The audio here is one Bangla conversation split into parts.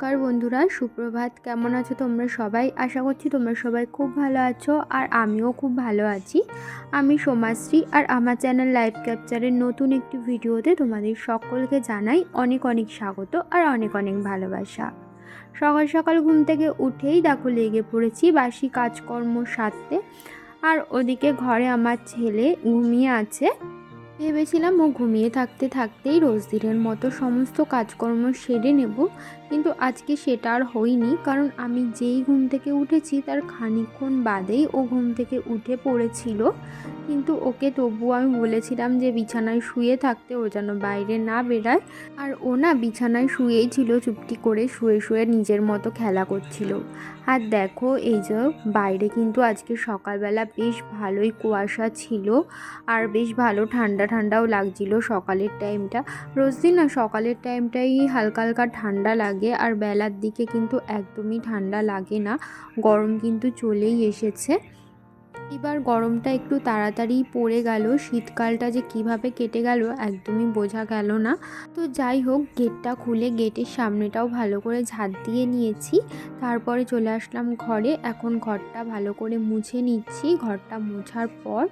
নমস্কার বন্ধুরা, সুপ্রভাত। কেমন আছো তোমরা সবাই? আশা করছি তোমরা সবাই খুব ভালো আছো আর আমিও খুব ভালো আছি। আমি সোমাশ্রী আর আমার চ্যানেল লাইফ ক্যাপচারের নতুন একটি ভিডিওতে তোমাদের সকলকে জানাই অনেক অনেক স্বাগত আর অনেক অনেক ভালোবাসা। সকাল সকাল ঘুম থেকে উঠেই দেখো লেগে পড়েছি বাসি কাজকর্ম সারতে। আর ওদিকে ঘরে আমার ছেলে ঘুমিয়ে আছে। ভেবেছিলাম ও ঘুমিয়ে থাকতে থাকতেই রোজ দিনের মতো সমস্ত কাজকর্ম সেরে নেব, কিন্তু আজকে সেটা আর হয়নি। কারণ আমি যেই ঘুম থেকে উঠেছি তার খানিকক্ষণ বাদেই ও ঘুম থেকে উঠে পড়েছিল। কিন্তু ওকে তবুও আমি বলেছিলাম যে বিছানায় শুয়ে থাকতে, ও যেন বাইরে না বেরায়। আর ও না বিছানায় শুয়েই ছিল, চুপটি করে শুয়ে শুয়ে নিজের মতো খেলা করছিল। আর দেখো এই যে বাইরে কিন্তু আজকে সকালবেলা বেশ ভালোই কুয়াশা ছিল আর বেশ ভালো ঠান্ডা ঠান্ডাও লাগছিল সকালের টাইমটা। রোজ দিন না সকালের টাইমটাই হালকা হালকা ঠান্ডা লাগে, আর বেলার দিকে কিন্তু একদমই ঠান্ডা লাগে না। গরম কিন্তু চলেই এসেছে। এবার গরমটা একটু তাড়াতাড়ি পড়ে গেল, শীতকালটা যে কিভাবে কেটে গেল একদমই বোঝা গেল না। তো যাই হোক, গেটটা খুলে গেটের সামনেটাও ভালো করে ঝাঁট দিয়ে নিয়েছি। তারপরে চলে আসলাম ঘরে। এখন ঘরটা ভালো করে মুছে নিচ্ছি। ঘরটা মোছার পর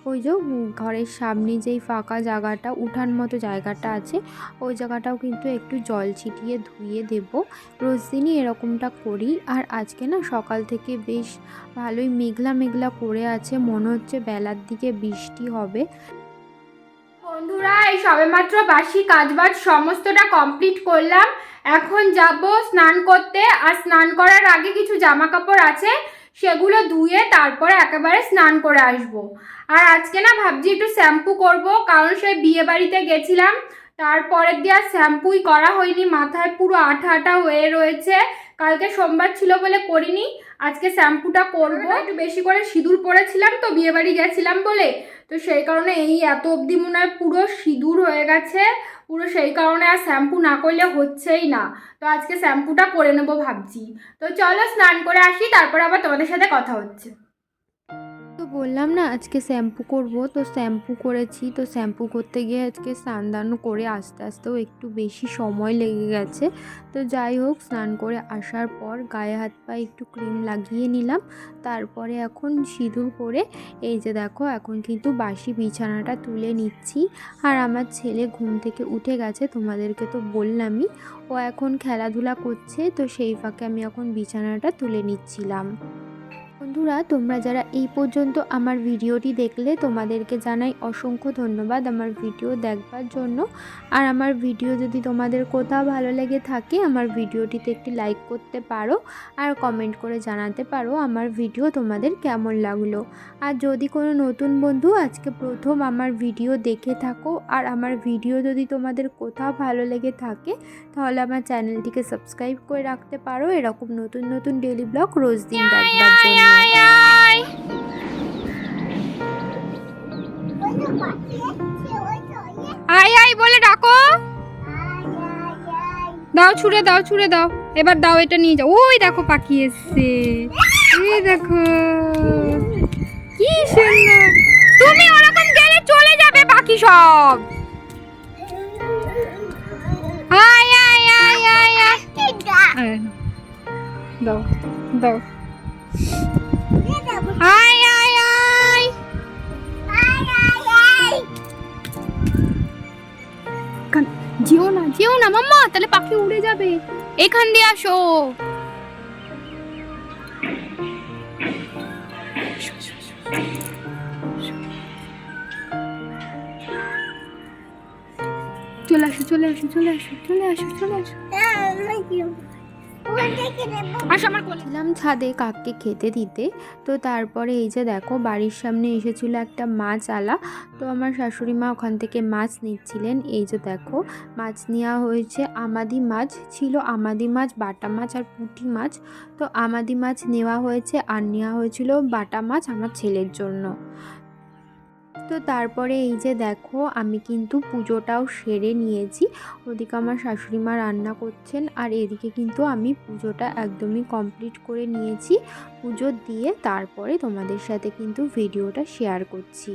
ওই যে ঘরের সামনে যেই ফাঁকা জায়গাটা, উঠান মতো জায়গাটা আছে, ওই জায়গাটাও কিন্তু একটু জল ছিটিয়ে ধুয়ে দেব। রোজ দিনই এরকমটা করি। আর আজকে না সকাল থেকে বেশ ভালোই মেঘলা মেঘলা করে আছে, মনে হচ্ছে বেলার দিকে বৃষ্টি হবে। বন্ধুরা, এই সবেমাত্র বাসি কাজবাজ সমস্তটা কমপ্লিট করলাম। এখন যাব স্নান করতে। আর স্নান করার আগে কিছু জামা কাপড় আছে, সেগুলো ধুয়ে তারপরে একেবারে স্নান করে আসব। আর আজকে না ভাবছি একটু শ্যাম্পু করব, কারণ সেই বিয়ে বাড়িতে গেছিলাম, তারপরের দিয়ে আর শ্যাম্পুই করা হয়নি। মাথায় পুরো আঠা আঠা হয়ে রয়েছে। কালকে সোমবার ছিল বলে করিনি, আজকে শ্যাম্পুটা করব। একটু বেশি করে সিঁদুর পরেছিলাম তো, বিয়ে বাড়ি গেছিলাম বলে, তো সেই কারণে এই এত অবধি মনে হয় পুরো সিঁদুর হয়ে গেছে পুরো। সেই কারণে আর শ্যাম্পু না করলে হচ্ছেই না। তো আজকে শ্যাম্পুটা করে নেবো ভাবছি। তো চলো স্নান করে আসি, তারপর আবার তোমাদের সাথে কথা হচ্ছে। তো বললাম না আজকে শ্যাম্পু করব, তো শ্যাম্পু করেছি। তো শ্যাম্পু করতে গিয়ে আজকে স্নান দান করে আস্তে আস্তেও একটু বেশি সময় লেগে গেছে। তো যাই হোক, স্নান করে আসার পর গায়ে হাত পায়ে একটু ক্রিম লাগিয়ে নিলাম। তারপরে এখন সিঁদুর করে এই যে দেখো এখন কিন্তু বাসি বিছানাটা তুলে নিচ্ছি। আর আমার ছেলে ঘুম থেকে উঠে গেছে, তোমাদেরকে তো বললামই। ও এখন খেলাধুলা করছে, তো সেই ফাঁকে আমি এখন বিছানাটা তুলে নিচ্ছিলাম। বন্ধুরা, তোমরা যারা এই পর্যন্ত আমার ভিডিওটি দেখলে তোমাদেরকে জানাই অসংখ্য ধন্যবাদ আমার ভিডিও দেখবার জন্য। আর আমার ভিডিও যদি তোমাদের কোথাও ভালো লেগে থাকে, আমার ভিডিওটিতে একটি লাইক করতে পারো আর কমেন্ট করে জানাতে পারো আমার ভিডিও তোমাদের কেমন লাগলো। আর যদি কোনো নতুন বন্ধু আজকে প্রথম আমার ভিডিও দেখে থাকো আর আমার ভিডিও যদি তোমাদের কোথাও ভালো লেগে থাকে, তাহলে আমার চ্যানেলটিকে সাবস্ক্রাইব করে রাখতে পারো এরকম নতুন নতুন ডেইলি ব্লগ রোজ দিন দেখবার জন্য। আয় আয় বলে ডাকো। দাও, ছুঁড়ে দাও, ছুঁড়ে দাও। এবার দাও, এটা নিয়ে যাও। ওই দেখো পাখি এসছে, এই দেখো কি সুন্দর। তুমি ওরকম গেলে চলে যাবে পাখি সব। আয় আয় আয় আয় আয়, দাও দাও। আয় আয় আয়, যেও না যেও না মাম্মা, তাহলে পাখি উড়ে যাবে। এখান দিয়ে আসো। চলে আসো চলে আসো চলে আসো চলে আসো চলে আসো। আমার ছিলাম ছাদে কাককে খেতে দিতে। তো তারপরে এই যে দেখো বাড়ির সামনে এসেছিল একটা মাছ আলা। তো আমার শাশুড়ি মা ওখান থেকে মাছ নিচ্ছিলেন। এই যে দেখো মাছ নেওয়া হয়েছে, আমাদি মাছ ছিল, আমাদি মাছ, বাটা মাছ আর পুঁটি মাছ। তো আমাদি মাছ নেওয়া হয়েছে আর নেওয়া হয়েছিল বাটা মাছ আমার ছেলের জন্য। তো তারপরে এই যে দেখো আমি কিন্তু পুজোটাও সেরে নিয়েছি। ওদিকে আমার শাশুড়ি মা রান্না করছেন আর এদিকে কিন্তু আমি পুজোটা একদমই কমপ্লিট করে নিয়েছি। পুজো দিয়ে তারপরে তোমাদের সাথে কিন্তু ভিডিওটা শেয়ার করছি।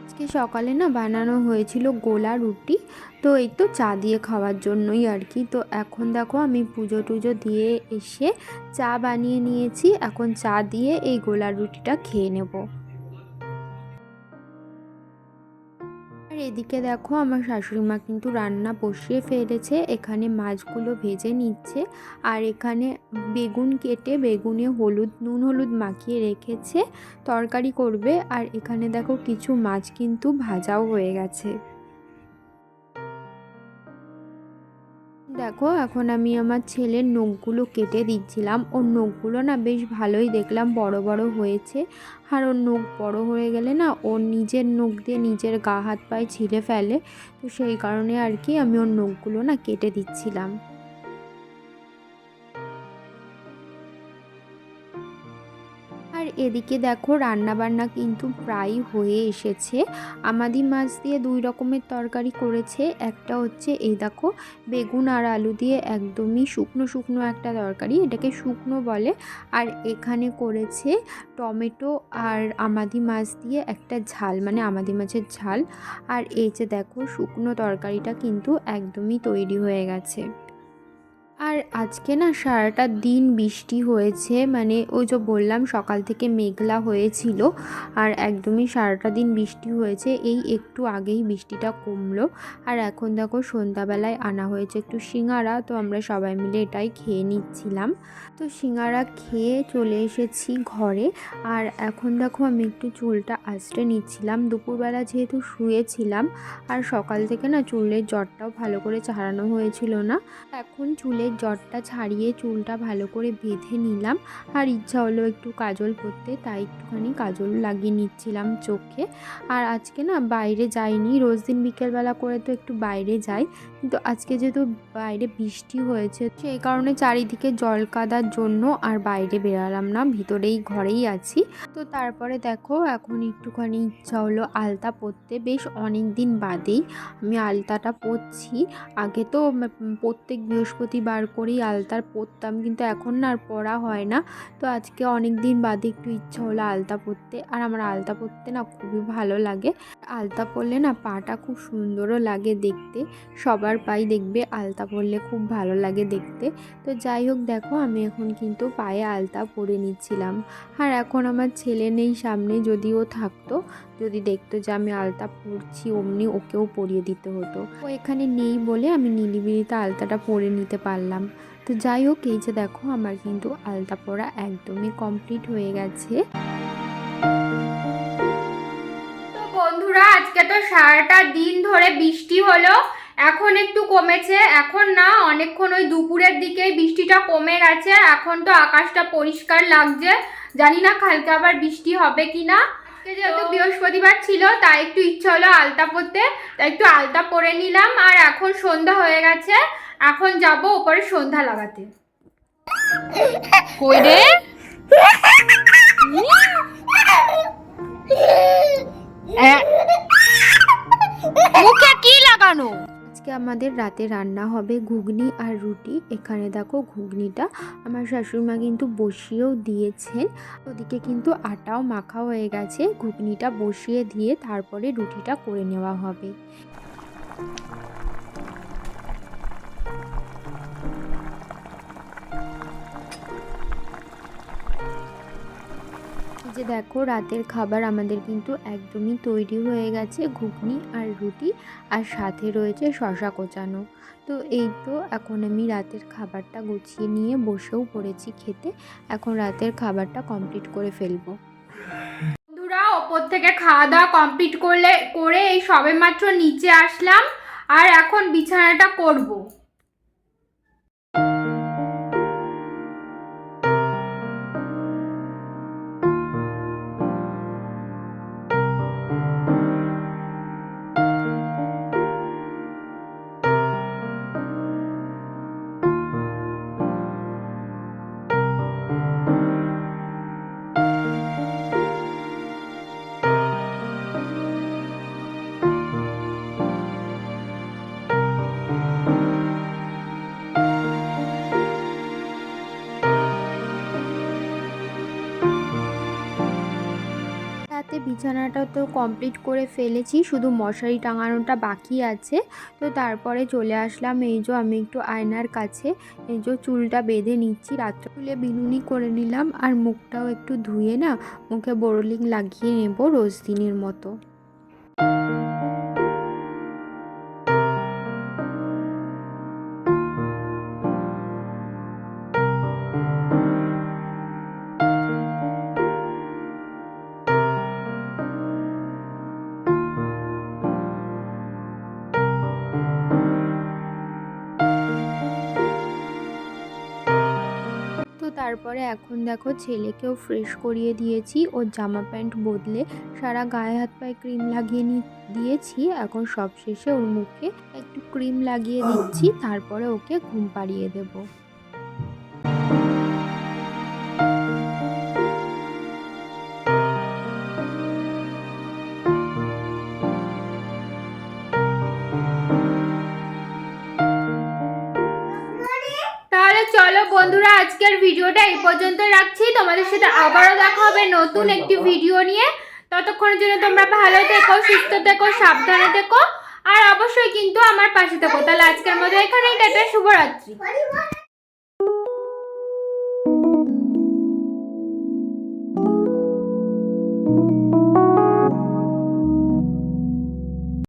আজকে সকালে না বানানো হয়েছিল গোলা রুটি, তো এই তো চা দিয়ে খাওয়ার জন্যই আর কি। তো এখন দেখো আমি পুজো টুজো দিয়ে এসে চা বানিয়ে নিয়েছি, এখন চা দিয়ে এই গোলা রুটিটা খেয়ে নেব। আর এদিকে দেখো আমার শাশুড়ি মা কিন্তু রান্না বসিয়ে ফেলেছে, এখানে মাছগুলো ভেজে নিচ্ছে আর এখানে বেগুন কেটে বেগুনে নুন হলুদ মাখিয়ে রেখেছে, তরকারি করবে। আর এখানে দেখো কিছু মাছ কিন্তু ভাজাও হয়ে গেছে। দেখো এখন আমি আমার ছেলের নখগুলো কেটে দিচ্ছিলাম, ওর নখগুলো না বেশ ভালোই দেখলাম বড় বড় হয়েছে। আর ওর নখ বড় হয়ে গেলে না ওর নিজের নখ দিয়ে নিজের গা হাত পায়ে ছিলে ফেলে, তো সেই কারণে আর কি আমি ওর নখগুলো না কেটে দিচ্ছিলাম। আর এদিকে দেখো রান্না বান্না কিন্তু প্রায় হয়ে এসেছে। আমাদি মাছ দিয়ে 2 রকমের তরকারি করেছে, একটা হচ্ছে এই দেখো বেগুন আর আলু দিয়ে একদমই শুকনো শুকনো একটা তরকারি, এটাকে শুকনো বলে। আর এখানে করেছে টমেটো আর আমাদি মাছ দিয়ে একটা ঝাল, মানে আমাদি মাছের ঝাল। আর এই যে দেখো শুকনো তরকারিটা কিন্তু একদমই তৈরি হয়ে গেছে। আর আজকে না সারাটা দিন বৃষ্টি হয়েছে, মানে ওই যে বললাম সকাল থেকে মেঘলা হয়েছিল আর একদমই সারাটা দিন বৃষ্টি হয়েছে, এই একটু আগেই বৃষ্টিটা কমলো। আর এখন দেখো সন্ধ্যাবেলায় আনা হয়েছে একটু সিঙ্গারা, তো আমরা সবাই মিলে এটাই খেয়ে নিচ্ছিলাম। তো সিঙ্গারা খেয়ে চলে এসেছি ঘরে। আর এখন দেখো আমি একটু চুলটা আঁচড়ে নিচ্ছিলাম, দুপুরবেলা যেহেতু শুয়েছিলাম আর সকাল থেকে না চুলের জটটাও ভালো করে ছাড়ানো হয়েছিল না, এখন চুলের জটটা ছাড়িয়ে চুলটা ভালো করে বেঁধে নিলাম। আর ইচ্ছা হলো একটু কাজল পরতে, তাই একটুখানি কাজল লাগিয়ে নিচ্ছিলাম চোখে। আর আজকে না বাইরে যাইনি, রোজ দিন বিকেলবেলা করে তো একটু বাইরে যাই, কিন্তু আজকে যেহেতু বাইরে বৃষ্টি হয়েছে সেই কারণে চারিদিকে জল কাদার জন্য আর বাইরে বেরালাম না, ভিতরেই ঘরেই আছি। তো তারপরে দেখো এখন একটুখানি ইচ্ছা হলো আলতা পরতে, বেশ অনেক দিন বাদেই আমি আলতাটা পরছি। আগে তো প্রত্যেক বৃহস্পতিবার করেই আলতার পরতাম, কিন্তু এখন না আর পরা হয় না। তো আজকে অনেক দিন বাদে একটু ইচ্ছা হলো আলতা পরতে, আর আমার আলতা পরতে না খুবই ভালো লাগে। আলতা পরলে না পাটা খুব সুন্দরও লাগে দেখতে, সবার পাই দেখবে আলতা পরলে খুব ভালো লাগে দেখতে। তো যাই হোক দেখো আমি এখন কিন্তু পায়ে আলতা পরে নিচ্ছিলাম। আর এখন আমার ছেলে নেই সামনে, যদিও থাকতো, যদি দেখতো যে আমি আলতা পরছি অমনি ওকেও পরিয়ে দিতে হতো, ও এখানে নেই বলে আমি নিরিবিলিতে আলতাটা পরে নিতে পারলাম। তো যাই হোক এই যে দেখো আমার কিন্তু আলতা পরা একদমই কমপ্লিট হয়ে গেছে। তো বন্ধুরা আজকে তো সারাটা দিন ধরে বৃষ্টি হলো, এখন একটু কমেছে, এখন না অনেকক্ষণ ওই দুপুরের দিকে বৃষ্টিটা কমে গেছে, এখন তো আকাশটা পরিষ্কার লাগছে, জানি না কালকে আবার বৃষ্টি হবে কিনা। যেহেতু বৃহস্পতিবার ছিল তাই একটু ইচ্ছা হলো আলতা পরতে, তাই একটু আলতা পরে নিলাম। আর এখন সন্ধ্যা হয়ে গেছে, এখন যাব ওপরে সন্ধ্যা লাগাতে। কই রে মুখে কি লাগানো? আজকে আমাদের রাতে রান্না হবে ঘুগনি আর রুটি। এখানে দেখো ঘুগনিটা আমার শাশুড়িমা কিন্তু বসিয়েও দিয়েছেন, ওদিকে কিন্তু আটাও মাখা হয়ে গেছে, ঘুগনিটা বসিয়ে দিয়ে তারপরে রুটিটা করে নেওয়া হবে। যে দেখো রাতের খাবার আমাদের কিন্তু একদমই তৈরি হয়ে গেছে, ঘুগনি আর রুটি, আর সাথে রয়েছে শশা কোচানো। তো এই তো এখন আমি রাতের খাবারটা গুছিয়ে নিয়ে বসেও পড়েছি খেতে, এখন রাতের খাবারটা কমপ্লিট করে ফেলবো। বন্ধুরা ওপর থেকে খাওয়া দাওয়া কমপ্লিট করে এই সবেমাত্র নিচে আসলাম, আর এখন বিছানাটা করব। রাতে বিছানাটা তো কমপ্লিট করে ফেলেছি, শুধু মশারি টাঙানোটা বাকি আছে। তো তারপরে চলে আসলাম এই যে আমি একটু আয়নার কাছে, এই যে চুলটা বেঁধে নিচ্ছি, রাত্রে চুলে বিনুনি করে নিলাম আর মুখটাও একটু ধুয়ে না মুখে বোরোলিং লাগিয়ে নেব রোজ দিনের মতো। তো তারপরে এখন দেখো ছেলেকেও ফ্রেশ করিয়ে দিয়েছি, ওর জামা প্যান্ট বদলে সারা গায়ে হাত পায়ে ক্রিম লাগিয়ে দিয়েছি। এখন সব শেষে ওর মুখে একটু ক্রিম লাগিয়ে দিচ্ছি, তারপরে ওকে ঘুম পাড়িয়ে দেবো। তাহলে চলো বন্ধুরা, আজকের ভিডিওটা এই পর্যন্ত রাখছি। তোমাদের সাথে আবারও দেখা হবে নতুন একটি ভিডিও নিয়ে। ততক্ষণের জন্য তোমরা ভালো থেকো, সুস্থ থেকো, সাবধানে থেকো, আর অবশ্যই কিন্তু আমার পাশে থেকো। তাহলে আজকের মতো এখানেই টাটা, শুভরাত্রি।